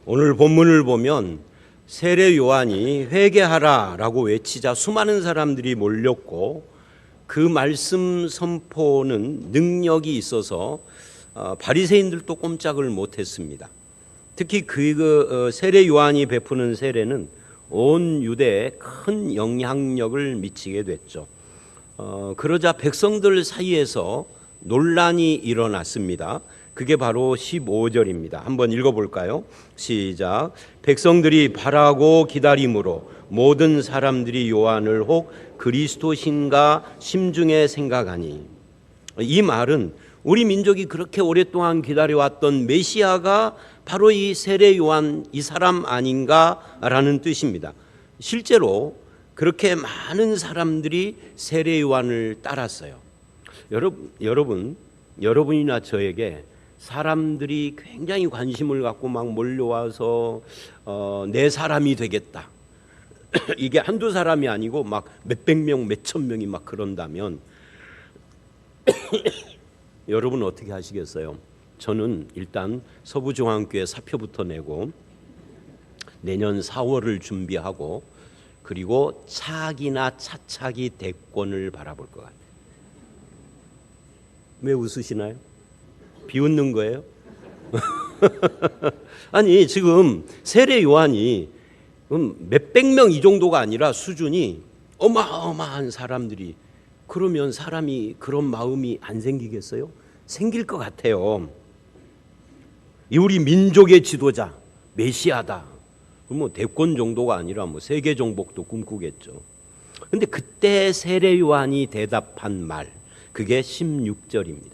오늘 본문을 보면 세례 요한이 회개하라라고 외치자 수많은 사람들이 몰렸고 그 말씀 선포는 능력이 있어서 바리새인들도 꼼짝을 못했습니다. 특히 그 세례 요한이 베푸는 세례는 온 유대에 큰 영향력을 미치게 됐죠. 그러자 백성들 사이에서 논란이 일어났습니다. 그게 바로 15절입니다. 한번 읽어볼까요? 시작. 백성들이 바라고 기다림으로 모든 사람들이 요한을 혹 그리스도신가 심중에 생각하니. 이 말은 우리 민족이 그렇게 오랫동안 기다려왔던 메시아가 바로 이 세례 요한 이 사람 아닌가라는 뜻입니다. 실제로 그렇게 많은 사람들이 세례 요한을 따랐어요. 여러분이나 저에게 사람들이 굉장히 관심을 갖고 막 몰려와서 내 사람이 되겠다. 이게 한두 사람이 아니고 막 몇백 명, 몇천 명이 막 그런다면 여러분 어떻게 하시겠어요? 저는 일단 서부중앙교회 사표부터 내고 내년 4월을 준비하고 그리고 차기나 차차기 대권을 바라볼 것 같아요. 왜 웃으시나요? 비웃는 거예요? 아니 지금 세례 요한이 몇백 명 이 정도가 아니라 수준이 어마어마한 사람들이, 그러면 사람이 그런 마음이 안 생기겠어요? 생길 것 같아요. 이 우리 민족의 지도자 메시아다. 뭐 대권 정도가 아니라 뭐 세계 정복도 꿈꾸겠죠. 근데 그때 세례 요한이 대답한 말, 그게 16절입니다.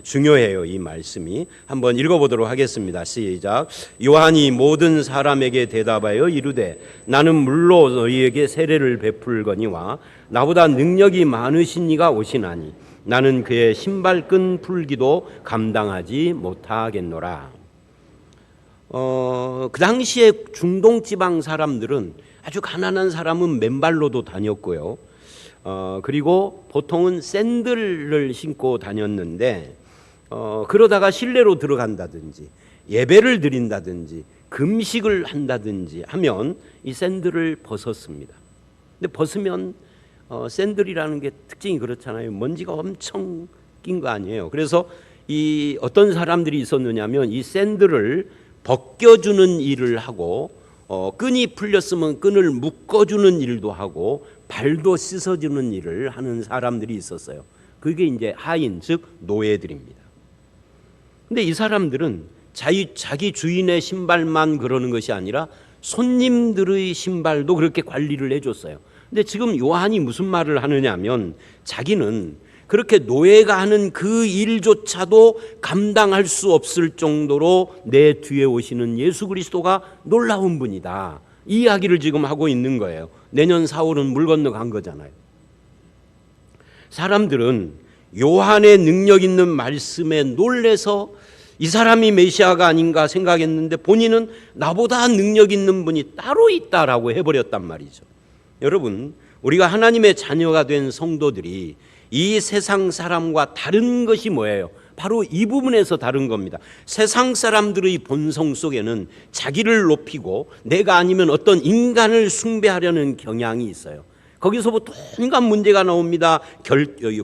중요해요. 이 말씀이. 한번 읽어보도록 하겠습니다. 시작. 요한이 모든 사람에게 대답하여 이르되 나는 물로 너희에게 세례를 베풀거니와 나보다 능력이 많으신 이가 오시나니 나는 그의 신발끈 풀기도 감당하지 못하겠노라. 그 당시에 중동 지방 사람들은 아주 가난한 사람은 맨발로도 다녔고요. 그리고 보통은 샌들을 신고 다녔는데 그러다가 실내로 들어간다든지 예배를 드린다든지 금식을 한다든지 하면 이 샌들을 벗었습니다. 근데 벗으면 샌들이라는 게 특징이 그렇잖아요. 먼지가 엄청 낀 거 아니에요. 그래서 이 어떤 사람들이 있었느냐면 이 샌들을 벗겨주는 일을 하고 끈이 풀렸으면 끈을 묶어주는 일도 하고 발도 씻어주는 일을 하는 사람들이 있었어요. 그게 이제 하인, 즉 노예들입니다. 근데 이 사람들은 자기 주인의 신발만 그러는 것이 아니라 손님들의 신발도 그렇게 관리를 해줬어요. 근데 지금 요한이 무슨 말을 하느냐면 자기는 그렇게 노예가 하는 그 일조차도 감당할 수 없을 정도로 내 뒤에 오시는 예수 그리스도가 놀라운 분이다. 이 이야기를 지금 하고 있는 거예요. 내년 4월은 물 건너 간 거잖아요. 사람들은 요한의 능력 있는 말씀에 놀래서 이 사람이 메시아가 아닌가 생각했는데 본인은 나보다 능력 있는 분이 따로 있다라고 해버렸단 말이죠. 여러분, 우리가 하나님의 자녀가 된 성도들이 이 세상 사람과 다른 것이 뭐예요? 바로 이 부분에서 다른 겁니다. 세상 사람들의 본성 속에는 자기를 높이고 내가 아니면 어떤 인간을 숭배하려는 경향이 있어요. 거기서부터 온갖 문제가 나옵니다.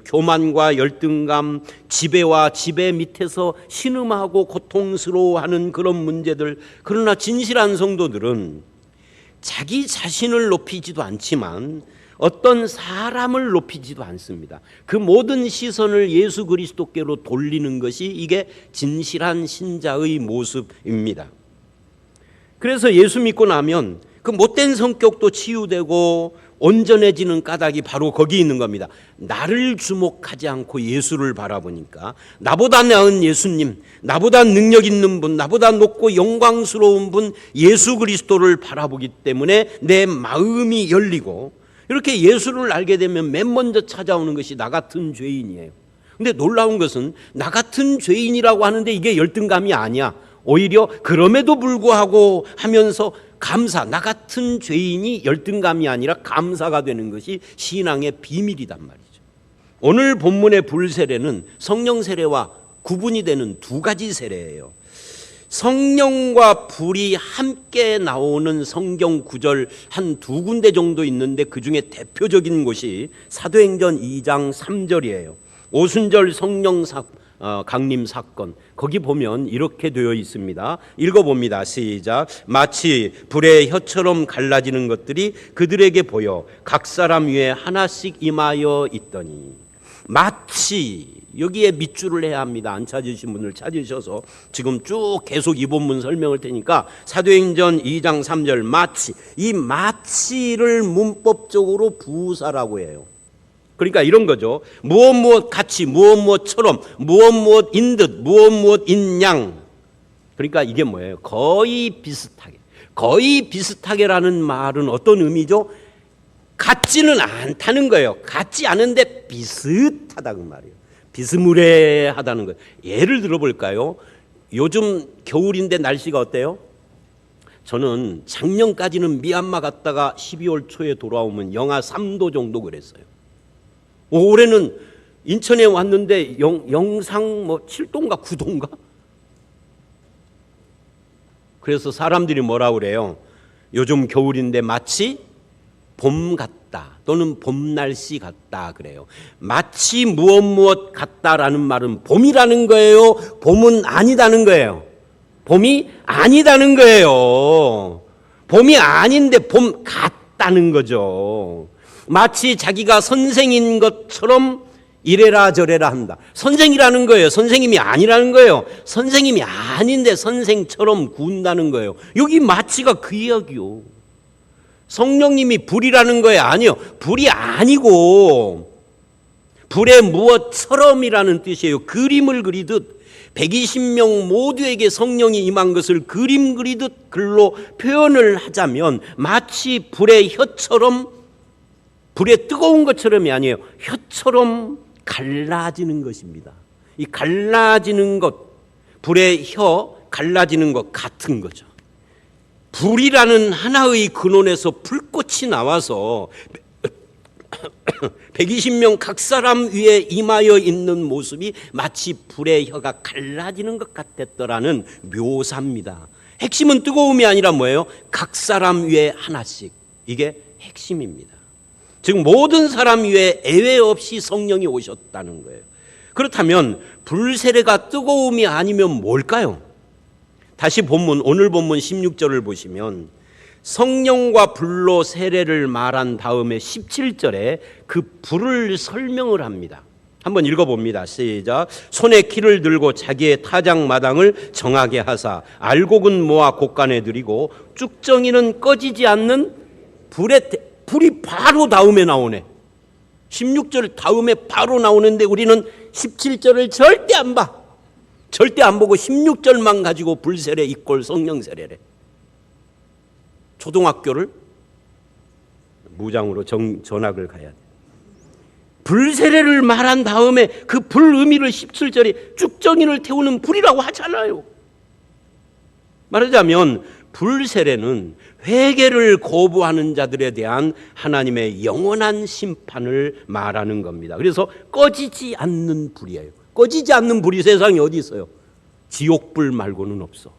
교만과 열등감, 지배와 지배 밑에서 신음하고 고통스러워하는 그런 문제들. 그러나 진실한 성도들은 자기 자신을 높이지도 않지만 어떤 사람을 높이지도 않습니다. 그 모든 시선을 예수 그리스도께로 돌리는 것이 이게 진실한 신자의 모습입니다. 그래서 예수 믿고 나면 그 못된 성격도 치유되고 온전해지는 까닭이 바로 거기 있는 겁니다. 나를 주목하지 않고 예수를 바라보니까 나보다 나은 예수님, 나보다 능력 있는 분, 나보다 높고 영광스러운 분 예수 그리스도를 바라보기 때문에 내 마음이 열리고, 이렇게 예수를 알게 되면 맨 먼저 찾아오는 것이 나 같은 죄인이에요. 근데 놀라운 것은 나 같은 죄인이라고 하는데 이게 열등감이 아니야. 오히려 그럼에도 불구하고 하면서 나 같은 죄인이 열등감이 아니라 감사가 되는 것이 신앙의 비밀이단 말이죠. 오늘 본문의 불세례는 성령 세례와 구분이 되는 두 가지 세례예요. 성령과 불이 함께 나오는 성경 구절 한 두 군데 정도 있는데 그 중에 대표적인 곳이 사도행전 2장 3절이에요. 오순절 성령 강림 사건. 거기 보면 이렇게 되어 있습니다. 읽어봅니다. 시작. 마치 불의 혀처럼 갈라지는 것들이 그들에게 보여 각 사람 위에 하나씩 임하여 있더니. 마치, 여기에 밑줄을 해야 합니다. 안 찾으신 분들 찾으셔서 지금 쭉 계속 이 본문 설명할 테니까 사도행전 2장 3절 마치, 이 마치를 문법적으로 부사라고 해요. 그러니까 이런 거죠. 무엇 같이, 무엇처럼, 무엇인 듯, 무엇인 양. 그러니까 이게 뭐예요? 거의 비슷하게. 거의 비슷하게라는 말은 어떤 의미죠? 같지는 않다는 거예요. 같지 않은데 비슷하다 그 말이에요. 비스무리하다는 거예요. 예를 들어볼까요? 요즘 겨울인데 날씨가 어때요? 저는 작년까지는 미얀마 갔다가 12월 초에 돌아오면 영하 3도 정도 그랬어요. 올해는 인천에 왔는데 영상 7도인가 9도인가? 그래서 사람들이 뭐라 그래요? 요즘 겨울인데 마치 봄 같다 또는 봄 날씨 같다 그래요. 마치 무엇 같다라는 말은 봄이라는 거예요? 봄은 아니다는 거예요? 봄이 아니다는 거예요. 봄이 아닌데 봄 같다는 거죠. 마치 자기가 선생인 것처럼 이래라 저래라 한다. 선생이라는 거예요. 선생님이 아니라는 거예요. 선생님이 아닌데 선생처럼 군다는 거예요. 여기 마치가 그 이야기요. 성령님이 불이라는 거예요? 아니요. 불이 아니고 불의 무엇처럼이라는 뜻이에요. 그림을 그리듯 120명 모두에게 성령이 임한 것을 그림 그리듯 글로 표현을 하자면 마치 불의 혀처럼, 불의 뜨거운 것처럼이 아니에요. 혀처럼 갈라지는 것입니다. 이 갈라지는 것, 불의 혀 갈라지는 것 같은 거죠. 불이라는 하나의 근원에서 불꽃이 나와서 120명 각 사람 위에 임하여 있는 모습이 마치 불의 혀가 갈라지는 것 같았더라는 묘사입니다. 핵심은 뜨거움이 아니라 뭐예요? 각 사람 위에 하나씩. 이게 핵심입니다. 즉 모든 사람 위에 예외 없이 성령이 오셨다는 거예요. 그렇다면 불세례가 뜨거움이 아니면 뭘까요? 다시 본문, 오늘 본문 16절을 보시면 성령과 불로 세례를 말한 다음에 17절에 그 불을 설명을 합니다. 한번 읽어봅니다. 시작. 손에 키를 들고 자기의 타작마당을 정하게 하사 알곡은 모아 곳간에 들이고 쭉정이는 꺼지지 않는 불이 바로 다음에 나오네. 16절 다음에 바로 나오는데 우리는 17절을 절대 안 봐. 절대 안 보고 16절만 가지고 불세례 이꼴 성령 세례래. 초등학교를 무장으로 전학을 가야 돼. 불세례를 말한 다음에 그 불 의미를 17절에 쭉정이를 태우는 불이라고 하잖아요. 말하자면 불세례는 회개를 거부하는 자들에 대한 하나님의 영원한 심판을 말하는 겁니다. 그래서 꺼지지 않는 불이에요. 꺼지지 않는 불이 세상에 어디 있어요? 지옥불 말고는 없어.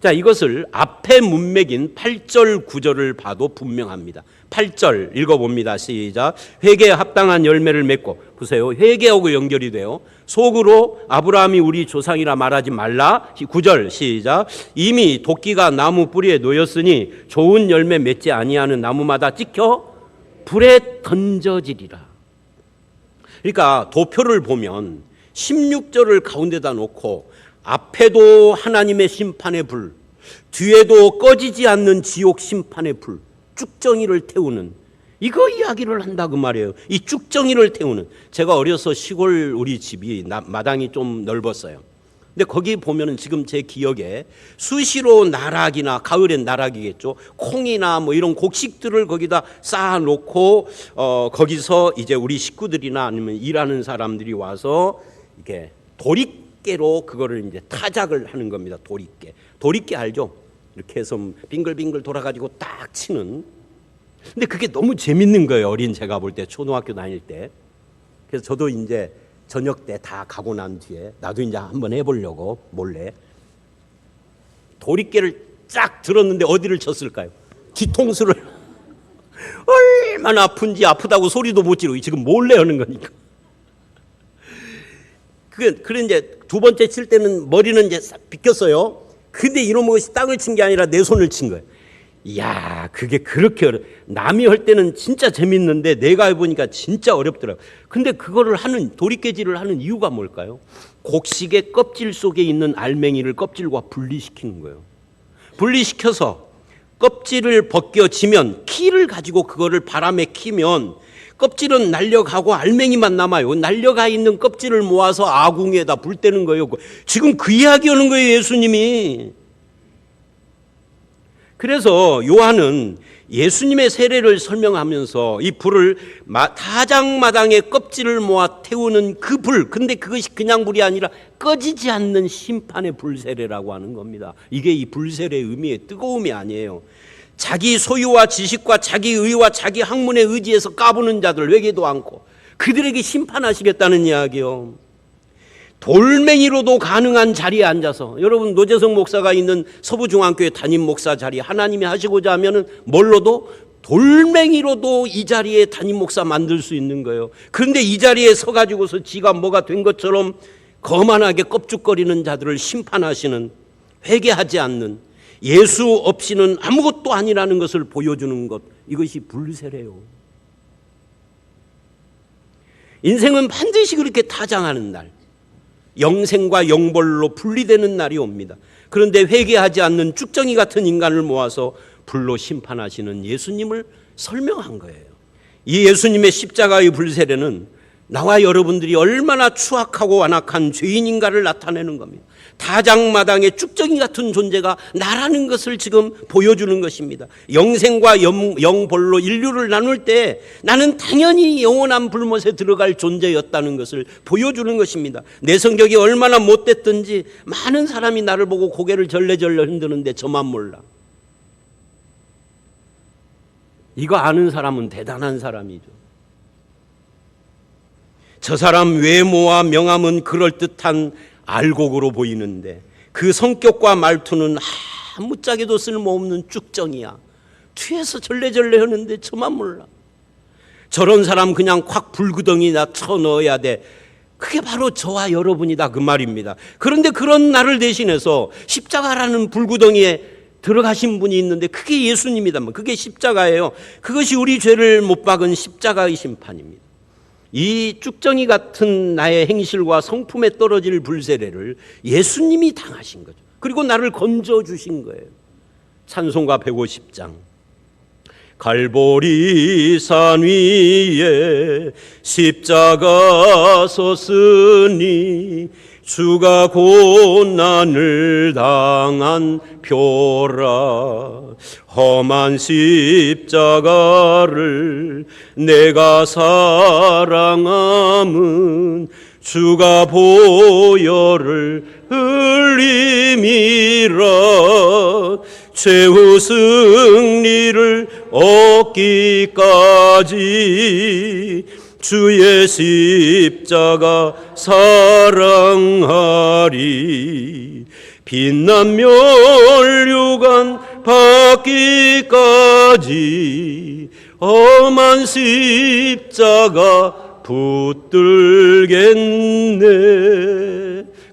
자, 이것을 앞에 문맥인 8절 9절을 봐도 분명합니다. 8절 읽어봅니다. 시작. 회개에 합당한 열매를 맺고, 보세요. 회개하고 연결이 돼요. 속으로 아브라함이 우리 조상이라 말하지 말라. 9절 시작. 이미 도끼가 나무 뿌리에 놓였으니 좋은 열매 맺지 아니하는 나무마다 찍혀 불에 던져지리라. 그러니까 도표를 보면 16절을 가운데다 놓고 앞에도 하나님의 심판의 불, 뒤에도 꺼지지 않는 지옥 심판의 불, 쭉정이를 태우는 이거 이야기를 한다 그 말이에요. 이 쭉정이를 태우는. 제가 어려서 시골 우리 집이 마당이 좀 넓었어요. 근데 거기 보면은 지금 제 기억에 수시로 나락이나 가을엔 나락이겠죠. 콩이나 뭐 이런 곡식들을 거기다 쌓아놓고 거기서 이제 우리 식구들이나 아니면 일하는 사람들이 와서 이렇게 도리깨로 그거를 이제 타작을 하는 겁니다. 도리깨 알죠? 이렇게 해서 빙글빙글 돌아가지고 딱 치는. 근데 그게 너무 재밌는 거예요. 어린 제가 볼 때 초등학교 다닐 때. 그래서 저도 이제 저녁 때 다 가고 난 뒤에 나도 이제 한번 해보려고 몰래 도리깨를 쫙 들었는데 어디를 쳤을까요? 뒤통수를. 얼마나 아픈지 아프다고 소리도 못 지르고 지금 몰래 하는 거니까. 그래 이제 두 번째 칠 때는 머리는 이제 싹 비켰어요. 근데 이놈의 것이 땅을 친 게 아니라 내 손을 친 거예요. 이야, 그게 그렇게 남이 할 때는 진짜 재밌는데 내가 해보니까 진짜 어렵더라고요. 근데 그거를 하는, 도리깨질을 하는 이유가 뭘까요? 곡식의 껍질 속에 있는 알맹이를 껍질과 분리시키는 거예요. 분리시켜서 껍질을 벗겨지면, 키를 가지고 그거를 바람에 키면 껍질은 날려가고 알맹이만 남아요. 날려가 있는 껍질을 모아서 아궁이에다 불 때는 거예요. 지금 그 이야기 하는 거예요, 예수님이. 그래서 요한은 예수님의 세례를 설명하면서 이 불을 타작마당에 껍질을 모아 태우는 그 불, 근데 그것이 그냥 불이 아니라 꺼지지 않는 심판의 불세례라고 하는 겁니다. 이게 이 불세례의 의미의 뜨거움이 아니에요. 자기 소유와 지식과 자기 의와 자기 학문에 의지해서 까부는 자들, 회개도 않고 그들에게 심판하시겠다는 이야기요. 돌멩이로도 가능한 자리에 앉아서, 여러분 노재성 목사가 있는 서부중앙교회 담임 목사 자리 하나님이 하시고자 하면은 뭘로도, 돌멩이로도 이 자리에 담임 목사 만들 수 있는 거예요. 그런데 이 자리에 서가지고서 지가 뭐가 된 것처럼 거만하게 껍죽거리는 자들을 심판하시는, 회개하지 않는, 예수 없이는 아무것도 아니라는 것을 보여주는 것, 이것이 불세례요. 인생은 반드시 그렇게 타장하는 날, 영생과 영벌로 분리되는 날이 옵니다. 그런데 회개하지 않는 쭉정이 같은 인간을 모아서 불로 심판하시는 예수님을 설명한 거예요. 이 예수님의 십자가의 불세례는 나와 여러분들이 얼마나 추악하고 완악한 죄인인가를 나타내는 겁니다. 타작마당의 쭉정이 같은 존재가 나라는 것을 지금 보여주는 것입니다. 영생과 영벌로 인류를 나눌 때 나는 당연히 영원한 불못에 들어갈 존재였다는 것을 보여주는 것입니다. 내 성격이 얼마나 못됐든지 많은 사람이 나를 보고 고개를 절레절레 흔드는데 저만 몰라. 이거 아는 사람은 대단한 사람이죠. 저 사람 외모와 명함은 그럴듯한 알곡으로 보이는데 그 성격과 말투는 아무짝에도 쓸모없는 쭉정이야. 뒤에서 절레절레 하는데 저만 몰라. 저런 사람 그냥 콱 불구덩이나 쳐넣어야 돼. 그게 바로 저와 여러분이다, 그 말입니다. 그런데 그런 나를 대신해서 십자가라는 불구덩이에 들어가신 분이 있는데 그게 예수님이다. 그게 십자가예요. 그것이 우리 죄를 못 박은 십자가의 심판입니다. 이 쭉정이 같은 나의 행실과 성품에 떨어질 불세례를 예수님이 당하신 거죠. 그리고 나를 건져주신 거예요. 찬송가 150장. 갈보리산 위에 십자가 섰으니 주가 고난을 당한 표라. 험한 십자가를 내가 사랑함은 주가 보혈을 흘림이라. 최후 승리를 얻기까지 주의 십자가 사랑하리. 빛난 멸류관 받기까지 험한 십자가 붙들겠네.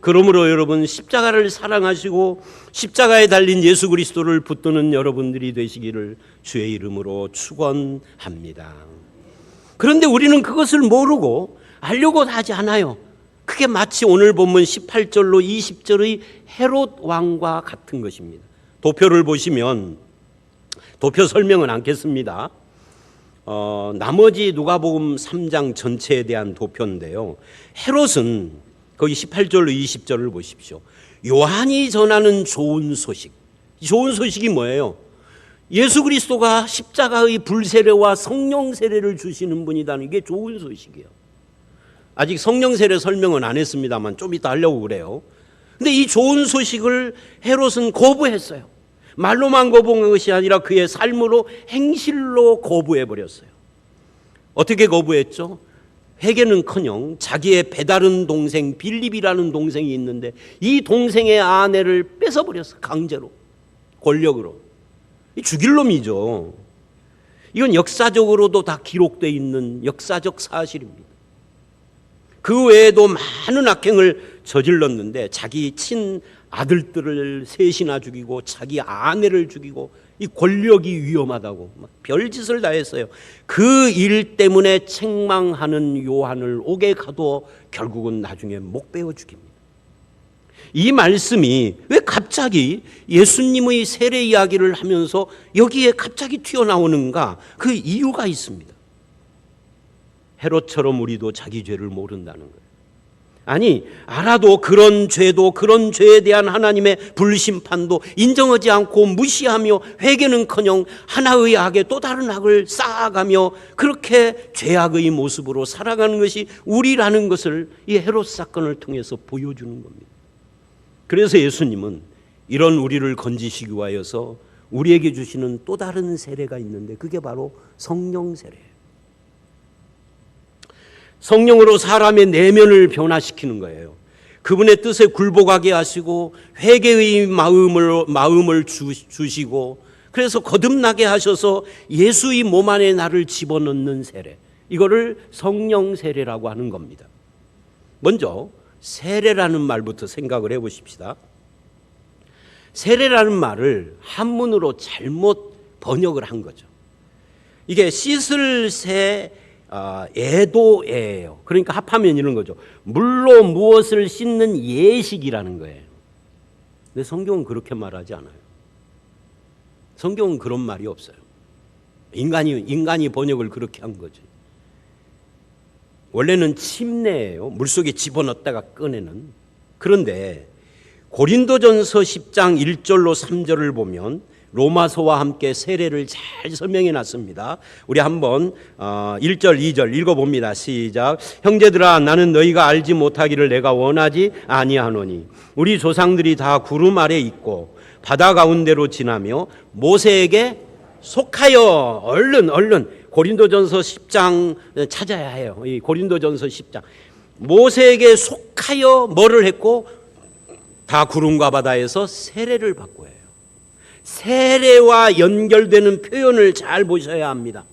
그러므로 여러분, 십자가를 사랑하시고 십자가에 달린 예수 그리스도를 붙드는 여러분들이 되시기를 주의 이름으로 축원합니다. 그런데 우리는 그것을 모르고 알려고 하지 않아요. 그게 마치 오늘 본문 18절로 20절의 헤롯 왕과 같은 것입니다. 도표를 보시면, 도표 설명은 않겠습니다. 나머지 누가복음 3장 전체에 대한 도표인데요. 헤롯은 거기 18절로 20절을 보십시오. 요한이 전하는 좋은 소식. 좋은 소식이 뭐예요? 예수 그리스도가 십자가의 불세례와 성령 세례를 주시는 분이다는 게 좋은 소식이에요. 아직 성령 세례 설명은 안 했습니다만 좀 이따 하려고 그래요. 근데 이 좋은 소식을 헤롯은 거부했어요. 말로만 거부한 것이 아니라 그의 삶으로, 행실로 거부해버렸어요. 어떻게 거부했죠? 회개는커녕 자기의 배다른 동생 빌립이라는 동생이 있는데 이 동생의 아내를 뺏어버렸어. 강제로, 권력으로. 죽일 놈이죠. 이건 역사적으로도 다 기록되어 있는 역사적 사실입니다. 그 외에도 많은 악행을 저질렀는데 자기 친아들들을 셋이나 죽이고 자기 아내를 죽이고 이 권력이 위험하다고 별짓을 다 했어요. 그 일 때문에 책망하는 요한을 옥에 가둬 결국은 나중에 목 베어 죽입니다. 이 말씀이 왜 갑자기 예수님의 세례 이야기를 하면서 여기에 갑자기 튀어나오는가? 그 이유가 있습니다. 헤롯처럼 우리도 자기 죄를 모른다는 거예요. 아니, 알아도 그런 죄도 그런 죄에 대한 하나님의 불심판도 인정하지 않고 무시하며 회개는커녕 하나의 악에 또 다른 악을 쌓아가며 그렇게 죄악의 모습으로 살아가는 것이 우리라는 것을 이 헤롯 사건을 통해서 보여주는 겁니다. 그래서 예수님은 이런 우리를 건지시기 위하여서 우리에게 주시는 또 다른 세례가 있는데 그게 바로 성령 세례예요. 성령으로 사람의 내면을 변화시키는 거예요. 그분의 뜻에 굴복하게 하시고 회개의 마음을 주시고 그래서 거듭나게 하셔서 예수의 몸 안에 나를 집어넣는 세례, 이거를 성령 세례라고 하는 겁니다. 먼저 세례라는 말부터 생각을 해보십시다. 세례라는 말을 한문으로 잘못 번역을 한 거죠. 이게 씻을 새 애도예요. 그러니까 합하면 이런 거죠. 물로 무엇을 씻는 예식이라는 거예요. 근데 성경은 그렇게 말하지 않아요. 성경은 그런 말이 없어요. 인간이 번역을 그렇게 한 거지. 원래는 침례예요. 물속에 집어넣었다가 꺼내는. 그런데 고린도전서 10장 1절로 3절을 보면 로마서와 함께 세례를 잘 설명해 놨습니다. 우리 한번 1절 2절 읽어봅니다. 시작. 형제들아, 나는 너희가 알지 못하기를 내가 원하지 아니하노니 우리 조상들이 다 구름 아래 있고 바다 가운데로 지나며 모세에게 속하여 얼른 고린도전서 10장 찾아야 해요. 이 고린도전서 10장 모세에게 속하여 뭐를 했고 다 구름과 바다에서 세례를 받고 해요. 세례와 연결되는 표현을 잘 보셔야 합니다.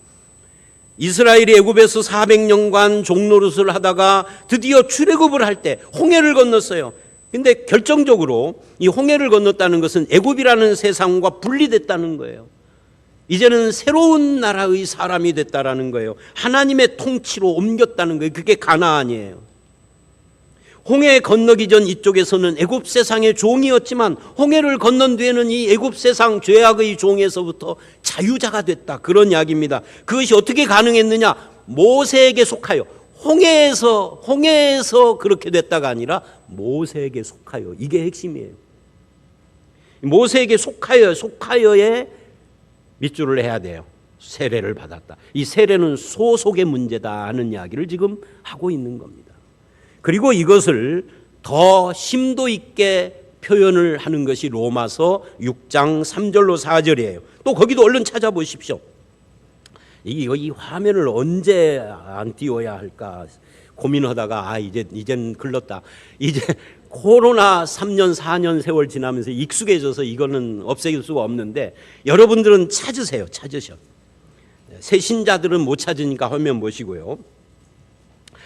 이스라엘이 애굽에서 400년간 종노릇을 하다가 드디어 출애굽을 할 때 홍해를 건넜어요. 근데 결정적으로 이 홍해를 건넜다는 것은 애굽이라는 세상과 분리됐다는 거예요. 이제는 새로운 나라의 사람이 됐다라는 거예요. 하나님의 통치로 옮겼다는 거예요. 그게 가나안이에요. 홍해 건너기 전 이쪽에서는 애굽 세상의 종이었지만 홍해를 건넌 뒤에는 이 애굽 세상 죄악의 종에서부터 자유자가 됐다. 그런 이야기입니다. 그것이 어떻게 가능했느냐? 모세에게 속하여 홍해에서 그렇게 됐다가 아니라 모세에게 속하여. 이게 핵심이에요. 모세에게 속하여에 밑줄을 해야 돼요. 세례를 받았다. 이 세례는 소속의 문제다 하는 이야기를 지금 하고 있는 겁니다. 그리고 이것을 더 심도 있게 표현을 하는 것이 로마서 6장 3절로 4절이에요. 또 거기도 얼른 찾아보십시오. 이 화면을 언제 안 띄워야 할까 고민하다가 이젠 글렀다. 이제 코로나 3년 4년 세월 지나면서 익숙해져서 이거는 없앨 수가 없는데 여러분들은 찾으세요. 새 신자들은 못 찾으니까 화면 보시고요.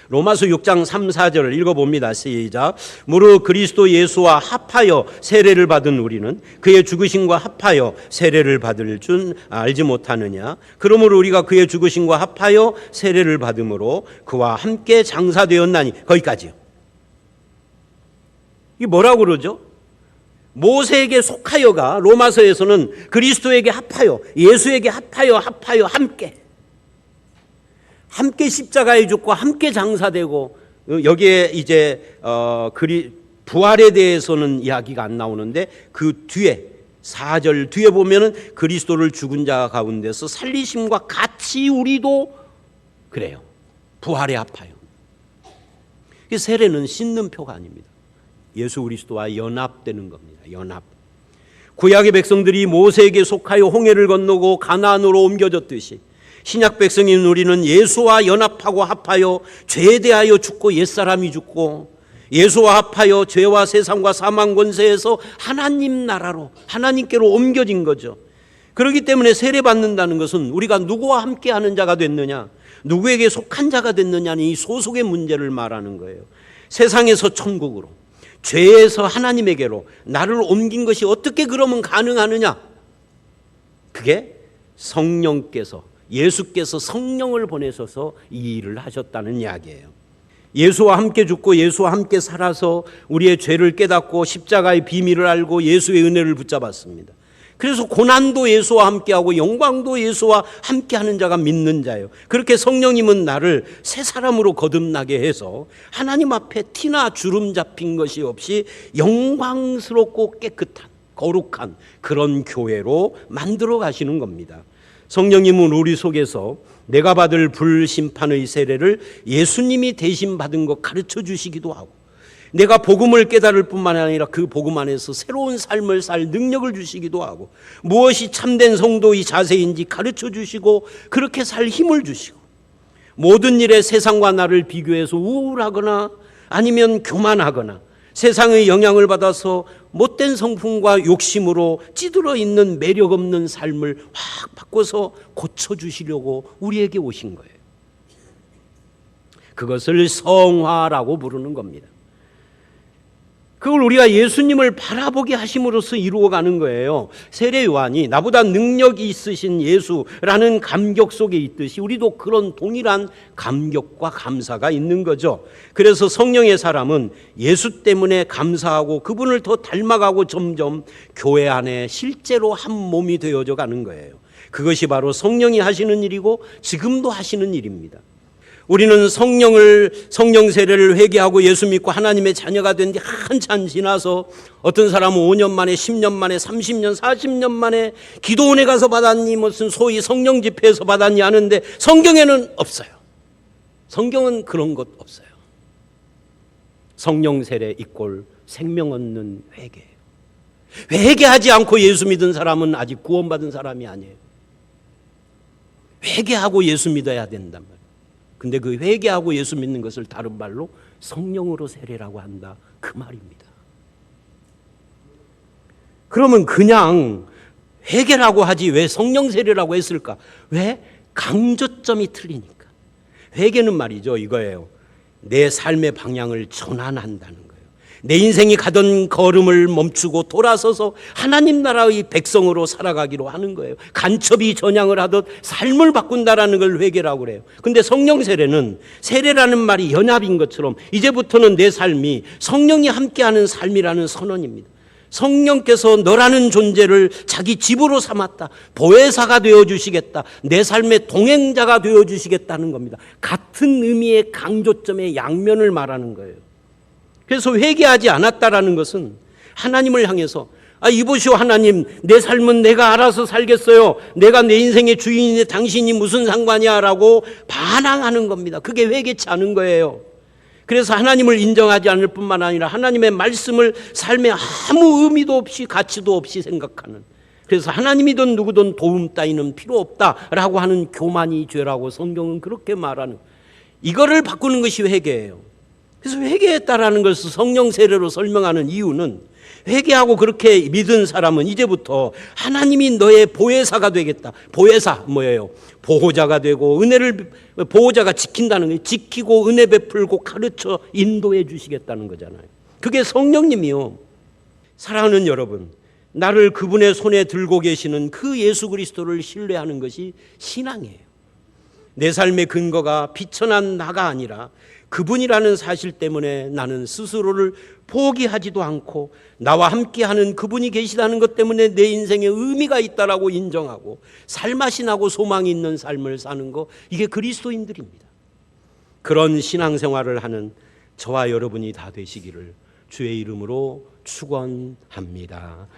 로마서 6장 3, 4절을 읽어봅니다. 시작. 무릇 그리스도 예수와 합하여 세례를 받은 우리는 그의 죽으심과 합하여 세례를 받을 줄 알지 못하느냐. 그러므로 우리가 그의 죽으심과 합하여 세례를 받음으로 그와 함께 장사되었나니. 거기까지요. 이게 뭐라고 그러죠? 모세에게 속하여가 로마서에서는 그리스도에게 합하여, 예수에게 합하여 함께 십자가에 죽고 함께 장사되고, 여기에 이제 부활에 대해서는 이야기가 안 나오는데 그 뒤에 4절 뒤에 보면은 그리스도를 죽은 자 가운데서 살리심과 같이 우리도 그래요. 부활에 합하여. 세례는 씻는 표가 아닙니다. 예수 그리스도와 연합되는 겁니다. 연합. 구약의 백성들이 모세에게 속하여 홍해를 건너고 가나안으로 옮겨졌듯이 신약 백성인 우리는 예수와 연합하고 합하여 죄에 대하여 죽고 옛사람이 죽고 예수와 합하여 죄와 세상과 사망 권세에서 하나님 나라로 하나님께로 옮겨진 거죠. 그렇기 때문에 세례받는다는 것은 우리가 누구와 함께하는 자가 됐느냐, 누구에게 속한 자가 됐느냐는 이 소속의 문제를 말하는 거예요. 세상에서 천국으로, 죄에서 하나님에게로 나를 옮긴 것이 어떻게 그러면 가능하느냐? 그게 성령께서, 예수께서 성령을 보내셔서 이 일을 하셨다는 이야기예요. 예수와 함께 죽고 예수와 함께 살아서 우리의 죄를 깨닫고 십자가의 비밀을 알고 예수의 은혜를 붙잡았습니다. 그래서 고난도 예수와 함께하고 영광도 예수와 함께하는 자가 믿는 자예요. 그렇게 성령님은 나를 새 사람으로 거듭나게 해서 하나님 앞에 티나 주름 잡힌 것이 없이 영광스럽고 깨끗한 거룩한 그런 교회로 만들어 가시는 겁니다. 성령님은 우리 속에서 내가 받을 불심판의 세례를 예수님이 대신 받은 것 가르쳐 주시기도 하고, 내가 복음을 깨달을 뿐만 아니라 그 복음 안에서 새로운 삶을 살 능력을 주시기도 하고, 무엇이 참된 성도의 자세인지 가르쳐 주시고 그렇게 살 힘을 주시고, 모든 일에 세상과 나를 비교해서 우울하거나 아니면 교만하거나 세상의 영향을 받아서 못된 성품과 욕심으로 찌들어 있는 매력 없는 삶을 확 바꿔서 고쳐주시려고 우리에게 오신 거예요. 그것을 성화라고 부르는 겁니다. 그걸 우리가 예수님을 바라보게 하심으로써 이루어가는 거예요. 세례 요한이 나보다 능력이 있으신 예수라는 감격 속에 있듯이 우리도 그런 동일한 감격과 감사가 있는 거죠. 그래서 성령의 사람은 예수 때문에 감사하고 그분을 더 닮아가고 점점 교회 안에 실제로 한 몸이 되어져 가는 거예요. 그것이 바로 성령이 하시는 일이고 지금도 하시는 일입니다. 우리는 성령 세례를 회개하고 예수 믿고 하나님의 자녀가 된 지 한참 지나서 어떤 사람은 5년 만에 10년 만에 30년 40년 만에 기도원에 가서 받았니, 무슨 소위 성령 집회에서 받았니 하는데 성경에는 없어요. 성경은 그런 것 없어요. 성령 세례 이꼴 생명 얻는 회개예요. 회개하지 않고 예수 믿은 사람은 아직 구원받은 사람이 아니에요. 회개하고 예수 믿어야 된단 말이에요. 근데 그 회개하고 예수 믿는 것을 다른 말로 성령으로 세례라고 한다, 그 말입니다. 그러면 그냥 회개라고 하지 왜 성령 세례라고 했을까? 왜? 강조점이 틀리니까. 회개는 말이죠, 이거예요. 내 삶의 방향을 전환한다는 거예요. 내 인생이 가던 걸음을 멈추고 돌아서서 하나님 나라의 백성으로 살아가기로 하는 거예요. 간첩이 전향을 하듯 삶을 바꾼다라는 걸 회개라고 그래요. 근데 성령 세례는, 세례라는 말이 연합인 것처럼 이제부터는 내 삶이 성령이 함께하는 삶이라는 선언입니다. 성령께서 너라는 존재를 자기 집으로 삼았다, 보혜사가 되어주시겠다, 내 삶의 동행자가 되어주시겠다는 겁니다. 같은 의미의 강조점의 양면을 말하는 거예요. 그래서 회개하지 않았다라는 것은 하나님을 향해서 이보시오 하나님, 내 삶은 내가 알아서 살겠어요, 내가 내 인생의 주인인데 당신이 무슨 상관이야 라고 반항하는 겁니다. 그게 회개치 않은 거예요. 그래서 하나님을 인정하지 않을 뿐만 아니라 하나님의 말씀을 삶에 아무 의미도 없이 가치도 없이 생각하는, 그래서 하나님이든 누구든 도움 따위는 필요 없다라고 하는 교만이 죄라고 성경은 그렇게 말하는, 이거를 바꾸는 것이 회개예요. 그래서 회개했다라는 것을 성령 세례로 설명하는 이유는, 회개하고 그렇게 믿은 사람은 이제부터 하나님이 너의 보혜사가 되겠다. 보혜사 뭐예요? 보호자가 되고, 은혜를 보호자가 지킨다는 거예요. 지키고 은혜 베풀고 가르쳐 인도해 주시겠다는 거잖아요. 그게 성령님이요. 사랑하는 여러분, 나를 그분의 손에 들고 계시는 그 예수 그리스도를 신뢰하는 것이 신앙이에요. 내 삶의 근거가 비천한 나가 아니라 그분이라는 사실 때문에 나는 스스로를 포기하지도 않고 나와 함께하는 그분이 계시다는 것 때문에 내 인생에 의미가 있다라고 인정하고 살맛이 나고 소망이 있는 삶을 사는 거, 이게 그리스도인들입니다. 그런 신앙생활을 하는 저와 여러분이 다 되시기를 주의 이름으로 축원합니다.